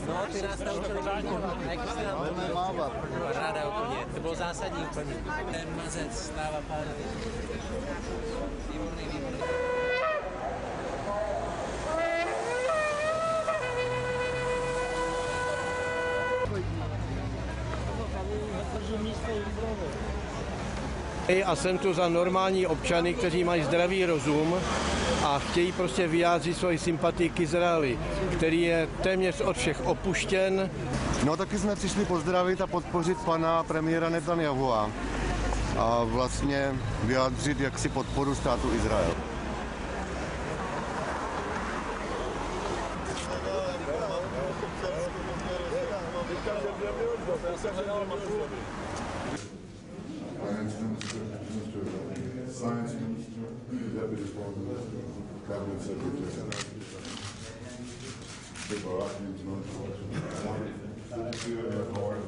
No, ty nás naučili a jak jste nám to mávat. Paráda úplně, to bylo zásadní úplně. Ten mazec, sláva pánovi. Výborný, výborný. A jsem tu za normální občany, kteří mají zdravý rozum a chtějí prostě vyjádřit svoji sympatii k Izraeli, který je téměř od všech opuštěn. No taky jsme přišli pozdravit a podpořit pana premiéra Netanyahua a vlastně vyjádřit jaksi podporu státu Izrael. Science Minister, Deputy President, Cabinet Secretary, the Barack International Airport,